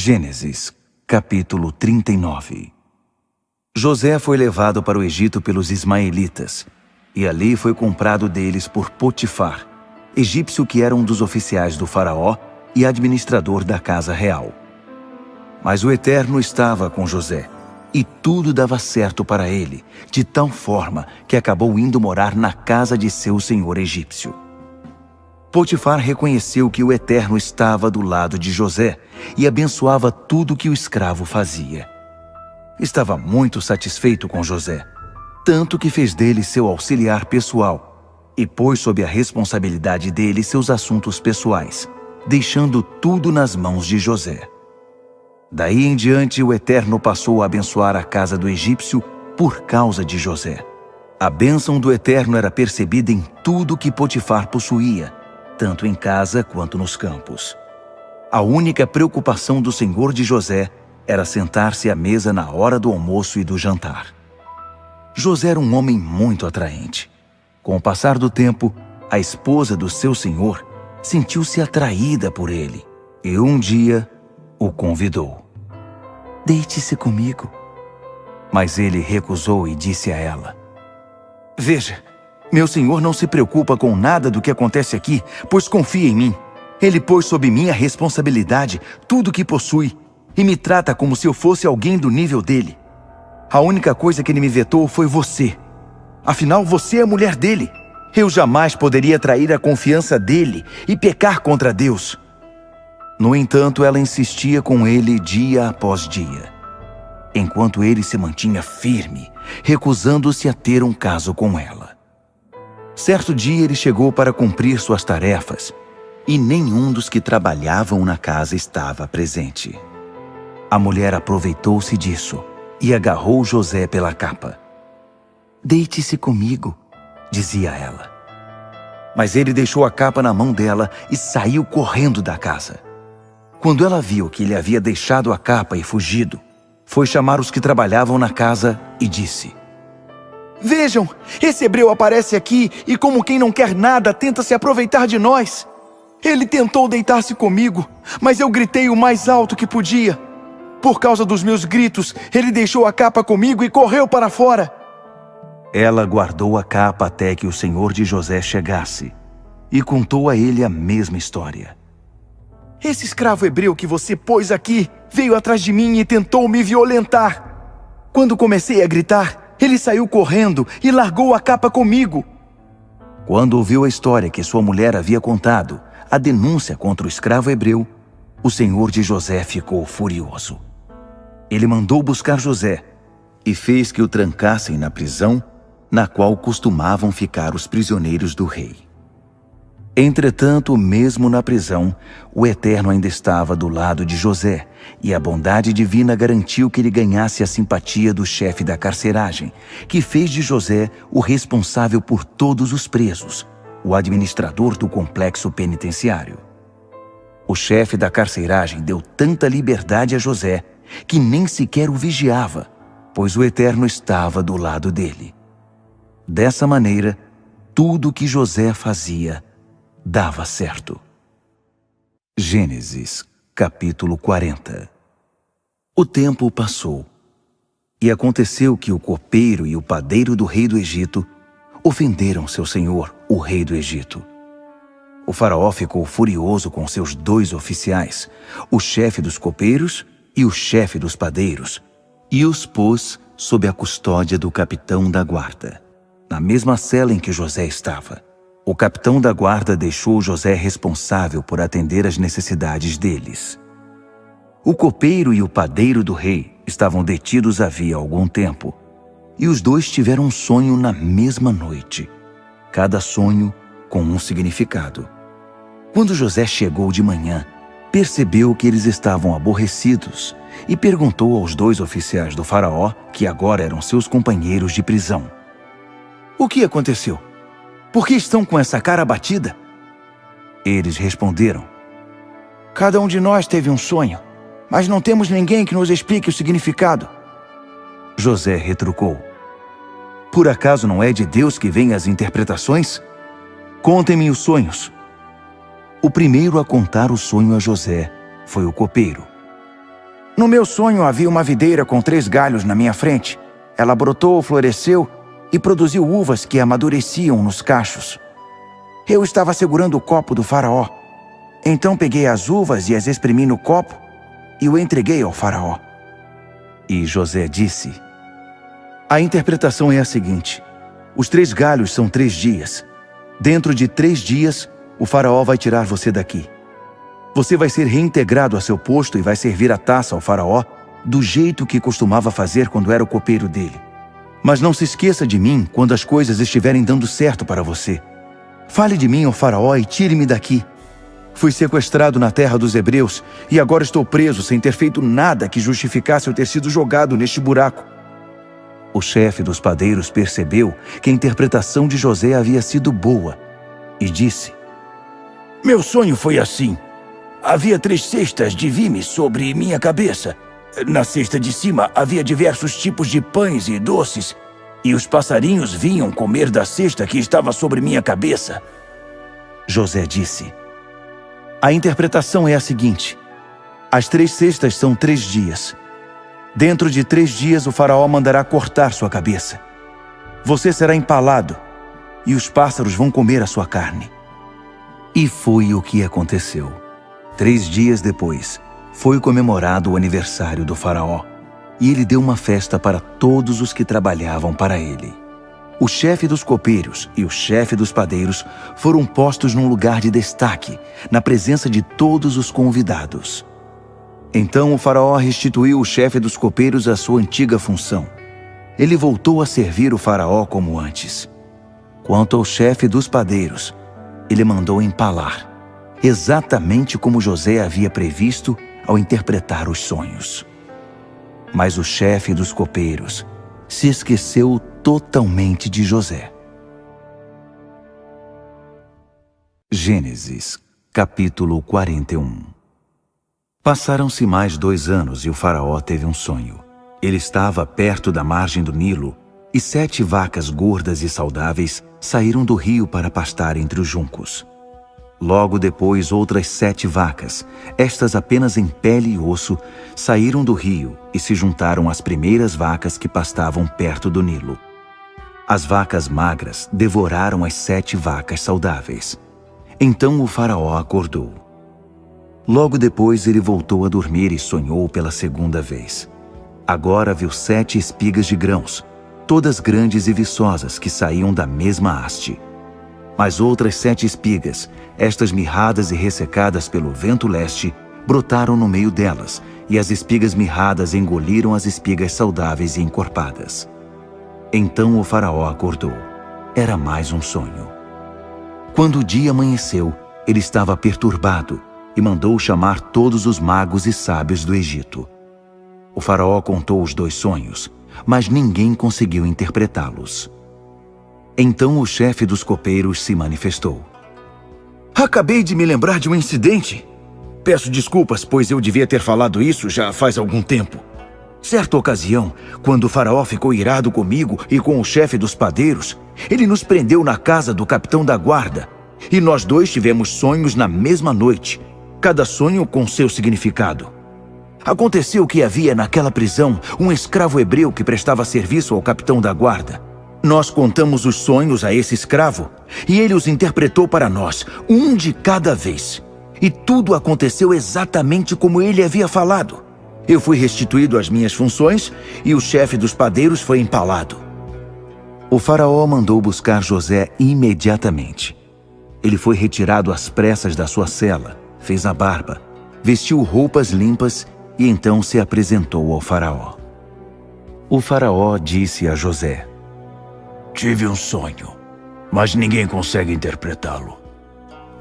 Gênesis, capítulo 39. José foi levado para o Egito pelos ismaelitas, e ali foi comprado deles por Potifar, egípcio que era um dos oficiais do faraó e administrador da casa real. Mas o Eterno estava com José, e tudo dava certo para ele, de tal forma que acabou indo morar na casa de seu senhor egípcio. Potifar reconheceu que o Eterno estava do lado de José e abençoava tudo que o escravo fazia. Estava muito satisfeito com José, tanto que fez dele seu auxiliar pessoal e pôs sob a responsabilidade dele seus assuntos pessoais, deixando tudo nas mãos de José. Daí em diante, o Eterno passou a abençoar a casa do egípcio por causa de José. A bênção do Eterno era percebida em tudo que Potifar possuía, tanto em casa quanto nos campos. A única preocupação do senhor de José era sentar-se à mesa na hora do almoço e do jantar. José era um homem muito atraente. Com o passar do tempo, a esposa do seu senhor sentiu-se atraída por ele e um dia o convidou. "Deite-se comigo." Mas ele recusou e disse a ela: "Veja, meu senhor não se preocupa com nada do que acontece aqui, pois confia em mim. Ele pôs sob minha responsabilidade tudo o que possui e me trata como se eu fosse alguém do nível dele. A única coisa que ele me vetou foi você. Afinal, você é a mulher dele. Eu jamais poderia trair a confiança dele e pecar contra Deus." No entanto, ela insistia com ele dia após dia, enquanto ele se mantinha firme, recusando-se a ter um caso com ela. Certo dia ele chegou para cumprir suas tarefas e nenhum dos que trabalhavam na casa estava presente. A mulher aproveitou-se disso e agarrou José pela capa. "Deite-se comigo", dizia ela. Mas ele deixou a capa na mão dela e saiu correndo da casa. Quando ela viu que ele havia deixado a capa e fugido, foi chamar os que trabalhavam na casa e disse: "Vejam, esse hebreu aparece aqui e, como quem não quer nada, tenta se aproveitar de nós. Ele tentou deitar-se comigo, mas eu gritei o mais alto que podia. Por causa dos meus gritos, ele deixou a capa comigo e correu para fora." Ela guardou a capa até que o senhor de José chegasse e contou a ele a mesma história. "Esse escravo hebreu que você pôs aqui veio atrás de mim e tentou me violentar. Quando comecei a gritar, ele saiu correndo e largou a capa comigo." Quando ouviu a história que sua mulher havia contado, a denúncia contra o escravo hebreu, o senhor de José ficou furioso. Ele mandou buscar José e fez que o trancassem na prisão na qual costumavam ficar os prisioneiros do rei. Entretanto, mesmo na prisão, o Eterno ainda estava do lado de José, e a bondade divina garantiu que ele ganhasse a simpatia do chefe da carceragem, que fez de José o responsável por todos os presos, o administrador do complexo penitenciário. O chefe da carceragem deu tanta liberdade a José que nem sequer o vigiava, pois o Eterno estava do lado dele. Dessa maneira, tudo o que José fazia dava certo. Gênesis, capítulo 40. O tempo passou, e aconteceu que o copeiro e o padeiro do rei do Egito ofenderam seu senhor, o rei do Egito. O faraó ficou furioso com seus 2 oficiais, o chefe dos copeiros e o chefe dos padeiros, e os pôs sob a custódia do capitão da guarda, na mesma cela em que José estava. O capitão da guarda deixou José responsável por atender às necessidades deles. O copeiro e o padeiro do rei estavam detidos havia algum tempo, e os 2 tiveram um sonho na mesma noite, cada sonho com um significado. Quando José chegou de manhã, percebeu que eles estavam aborrecidos e perguntou aos 2 oficiais do faraó, que agora eram seus companheiros de prisão: "O que aconteceu? Por que estão com essa cara abatida?" Eles responderam: "Cada um de nós teve um sonho, mas não temos ninguém que nos explique o significado." José retrucou: "Por acaso não é de Deus que vêm as interpretações? Contem-me os sonhos." O primeiro a contar o sonho a José foi o copeiro. No meu sonho havia uma videira com 3 galhos na minha frente. Ela brotou, floresceu e produziu uvas que amadureciam nos cachos. Eu estava segurando o copo do faraó. Então peguei as uvas e as espremi no copo e o entreguei ao faraó. E José disse: a interpretação é a seguinte: os 3 galhos são 3 dias. Dentro de 3 dias, o faraó vai tirar você daqui. Você vai ser reintegrado a seu posto e vai servir a taça ao faraó do jeito que costumava fazer quando era o copeiro dele. Mas não se esqueça de mim quando as coisas estiverem dando certo para você. Fale de mim ao faraó e tire-me daqui. Fui sequestrado na terra dos hebreus e agora estou preso sem ter feito nada que justificasse eu ter sido jogado neste buraco. O chefe dos padeiros percebeu que a interpretação de José havia sido boa e disse: meu sonho foi assim. Havia 3 cestas de vime sobre minha cabeça. Na cesta de cima havia diversos tipos de pães e doces, e os passarinhos vinham comer da cesta que estava sobre minha cabeça. José disse: a interpretação é a seguinte: as 3 cestas são 3 dias. Dentro de 3 dias o faraó mandará cortar sua cabeça. Você será empalado, e os pássaros vão comer a sua carne. E foi o que aconteceu. 3 dias depois, foi comemorado o aniversário do faraó, e ele deu uma festa para todos os que trabalhavam para ele. O chefe dos copeiros e o chefe dos padeiros foram postos num lugar de destaque, na presença de todos os convidados. Então o faraó restituiu o chefe dos copeiros à sua antiga função. Ele voltou a servir o faraó como antes. Quanto ao chefe dos padeiros, ele mandou empalar, exatamente como José havia previsto ao interpretar os sonhos. Mas o chefe dos copeiros se esqueceu totalmente de José. Gênesis, capítulo 41. Passaram-se mais 2 anos e o faraó teve um sonho. Ele estava perto da margem do Nilo e 7 vacas gordas e saudáveis saíram do rio para pastar entre os juncos. Logo depois, outras 7 vacas, estas apenas em pele e osso, saíram do rio e se juntaram às primeiras vacas que pastavam perto do Nilo. As vacas magras devoraram as 7 vacas saudáveis. Então o faraó acordou. Logo depois ele voltou a dormir e sonhou pela segunda vez. Agora viu 7 espigas de grãos, todas grandes e viçosas, que saíam da mesma haste. Mas outras 7 espigas, estas mirradas e ressecadas pelo vento leste, brotaram no meio delas, e as espigas mirradas engoliram as espigas saudáveis e encorpadas. Então o faraó acordou. Era mais um sonho. Quando o dia amanheceu, ele estava perturbado e mandou chamar todos os magos e sábios do Egito. O faraó contou os 2 sonhos, mas ninguém conseguiu interpretá-los. Então o chefe dos copeiros se manifestou. Acabei de me lembrar de um incidente. Peço desculpas, pois eu devia ter falado isso já faz algum tempo. Certa ocasião, quando o faraó ficou irado comigo e com o chefe dos padeiros, ele nos prendeu na casa do capitão da guarda, e nós 2 tivemos sonhos na mesma noite, cada sonho com seu significado. Aconteceu que havia naquela prisão um escravo hebreu que prestava serviço ao capitão da guarda. Nós contamos os sonhos a esse escravo, e ele os interpretou para nós, um de cada vez. E tudo aconteceu exatamente como ele havia falado. Eu fui restituído às minhas funções, e o chefe dos padeiros foi empalado. O faraó mandou buscar José imediatamente. Ele foi retirado às pressas da sua cela, fez a barba, vestiu roupas limpas e então se apresentou ao faraó. O faraó disse a José: Tive um sonho, mas ninguém consegue interpretá-lo.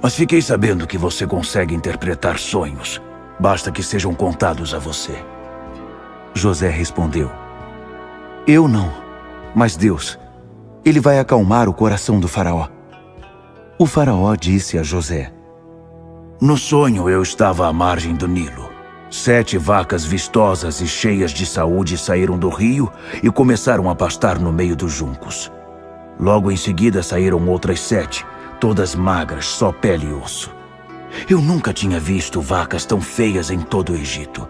Mas fiquei sabendo que você consegue interpretar sonhos. Basta que sejam contados a você. José respondeu: Eu não, mas Deus. Ele vai acalmar o coração do faraó. O faraó disse a José: No sonho eu estava à margem do Nilo. 7 vacas vistosas e cheias de saúde saíram do rio e começaram a pastar no meio dos juncos. Logo em seguida saíram outras 7, todas magras, só pele e osso. Eu nunca tinha visto vacas tão feias em todo o Egito.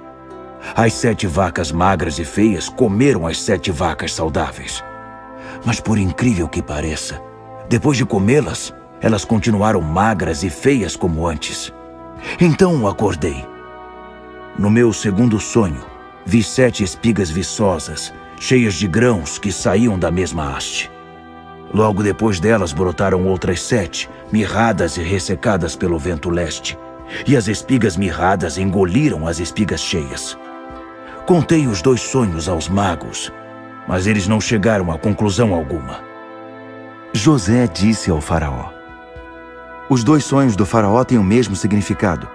As 7 vacas magras e feias comeram as 7 vacas saudáveis. Mas por incrível que pareça, depois de comê-las, elas continuaram magras e feias como antes. Então acordei. No meu segundo sonho, vi 7 espigas viçosas, cheias de grãos que saíam da mesma haste. Logo depois delas brotaram outras 7, mirradas e ressecadas pelo vento leste, e as espigas mirradas engoliram as espigas cheias. Contei os 2 sonhos aos magos, mas eles não chegaram a conclusão alguma. José disse ao faraó: os 2 sonhos do faraó têm o mesmo significado.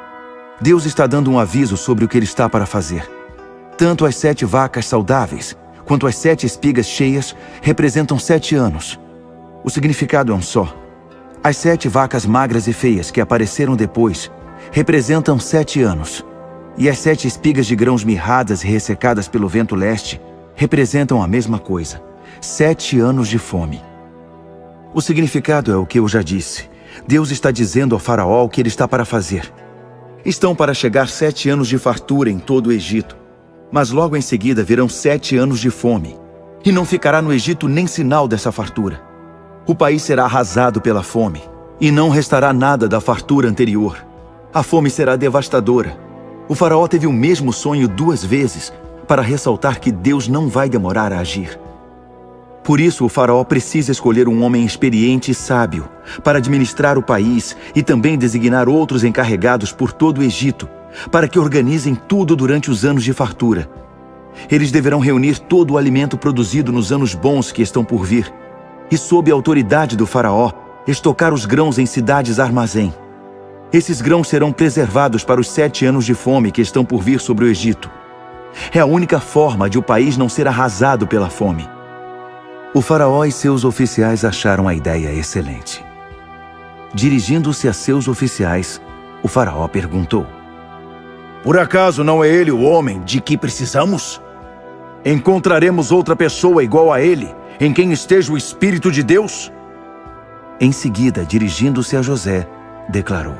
Deus está dando um aviso sobre o que ele está para fazer. Tanto as 7 vacas saudáveis, quanto as 7 espigas cheias representam 7 anos. O significado é um só. As 7 vacas magras e feias que apareceram depois representam 7 anos. E as 7 espigas de grãos mirradas e ressecadas pelo vento leste representam a mesma coisa: 7 anos de fome. O significado é o que eu já disse. Deus está dizendo ao faraó o que ele está para fazer. Estão para chegar 7 anos de fartura em todo o Egito, mas logo em seguida virão 7 anos de fome, e não ficará no Egito nem sinal dessa fartura. O país será arrasado pela fome, e não restará nada da fartura anterior. A fome será devastadora. O faraó teve o mesmo sonho 2 vezes, para ressaltar que Deus não vai demorar a agir. Por isso, o faraó precisa escolher um homem experiente e sábio para administrar o país e também designar outros encarregados por todo o Egito, para que organizem tudo durante os anos de fartura. Eles deverão reunir todo o alimento produzido nos anos bons que estão por vir e, sob a autoridade do faraó, estocar os grãos em cidades armazém. Esses grãos serão preservados para os 7 anos de fome que estão por vir sobre o Egito. É a única forma de o país não ser arrasado pela fome. O faraó e seus oficiais acharam a ideia excelente. Dirigindo-se a seus oficiais, o faraó perguntou: por acaso não é ele o homem de que precisamos? Encontraremos outra pessoa igual a ele, em quem esteja o Espírito de Deus? Em seguida, dirigindo-se a José, declarou: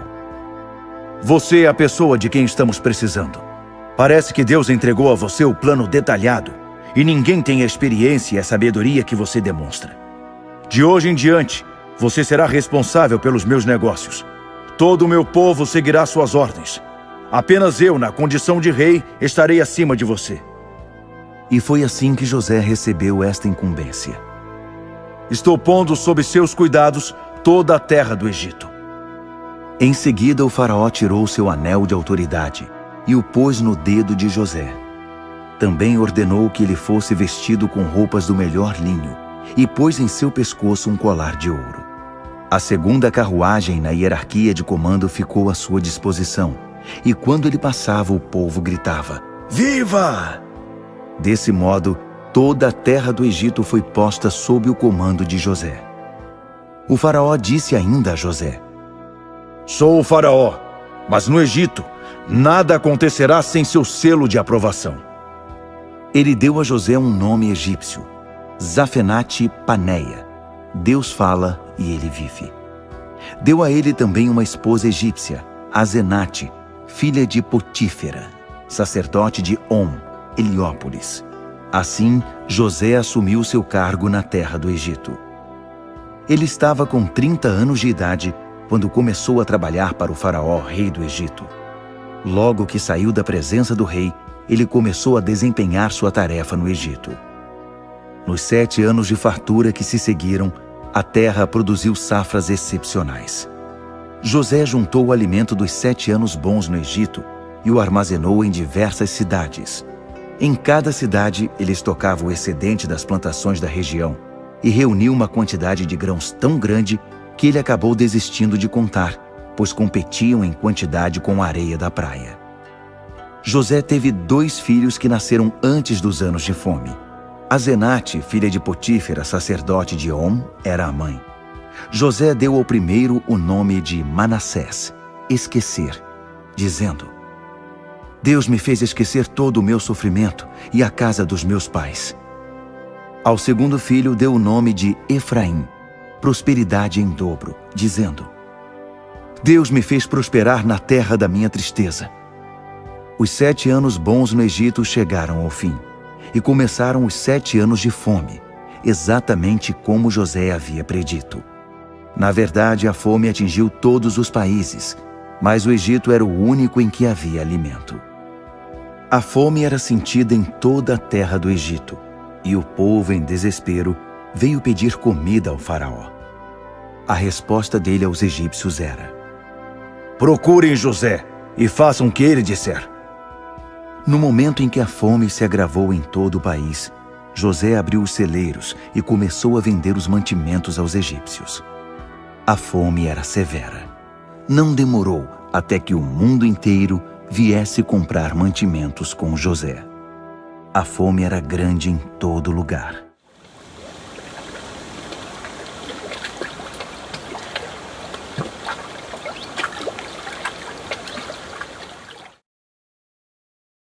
você é a pessoa de quem estamos precisando. Parece que Deus entregou a você o plano detalhado, e ninguém tem a experiência e a sabedoria que você demonstra. De hoje em diante, você será responsável pelos meus negócios. Todo o meu povo seguirá suas ordens. Apenas eu, na condição de rei, estarei acima de você. E foi assim que José recebeu esta incumbência. Estou pondo sob seus cuidados toda a terra do Egito. Em seguida, o faraó tirou seu anel de autoridade e o pôs no dedo de José. Também ordenou que ele fosse vestido com roupas do melhor linho e pôs em seu pescoço um colar de ouro. A segunda carruagem na hierarquia de comando ficou à sua disposição, e quando ele passava, o povo gritava: viva! Desse modo, toda a terra do Egito foi posta sob o comando de José. O faraó disse ainda a José: sou o faraó, mas no Egito nada acontecerá sem seu selo de aprovação. Ele deu a José um nome egípcio: Zafenate-Paneia. Deus fala e ele vive. Deu a ele também uma esposa egípcia, Azenate, filha de Potífera, sacerdote de On, Heliópolis. Assim, José assumiu seu cargo na terra do Egito. Ele estava com 30 anos de idade quando começou a trabalhar para o faraó, rei do Egito. Logo que saiu da presença do rei, ele começou a desempenhar sua tarefa no Egito. Nos 7 anos de fartura que se seguiram, a terra produziu safras excepcionais. José juntou o alimento dos 7 anos bons no Egito e o armazenou em diversas cidades. Em cada cidade, ele estocava o excedente das plantações da região e reuniu uma quantidade de grãos tão grande que ele acabou desistindo de contar, pois competiam em quantidade com a areia da praia. José teve 2 filhos que nasceram antes dos anos de fome. Azenate, filha de Potífera, sacerdote de On, era a mãe. José deu ao primeiro o nome de Manassés, esquecer, dizendo: Deus me fez esquecer todo o meu sofrimento e a casa dos meus pais. Ao segundo filho deu o nome de Efraim, prosperidade em dobro, dizendo: Deus me fez prosperar na terra da minha tristeza. Os 7 anos bons no Egito chegaram ao fim, e começaram os 7 anos de fome, exatamente como José havia predito. Na verdade, a fome atingiu todos os países, mas o Egito era o único em que havia alimento. A fome era sentida em toda a terra do Egito, e o povo, em desespero, veio pedir comida ao faraó. A resposta dele aos egípcios era: procurem José e façam o que ele disser. No momento em que a fome se agravou em todo o país, José abriu os celeiros e começou a vender os mantimentos aos egípcios. A fome era severa. Não demorou até que o mundo inteiro viesse comprar mantimentos com José. A fome era grande em todo lugar.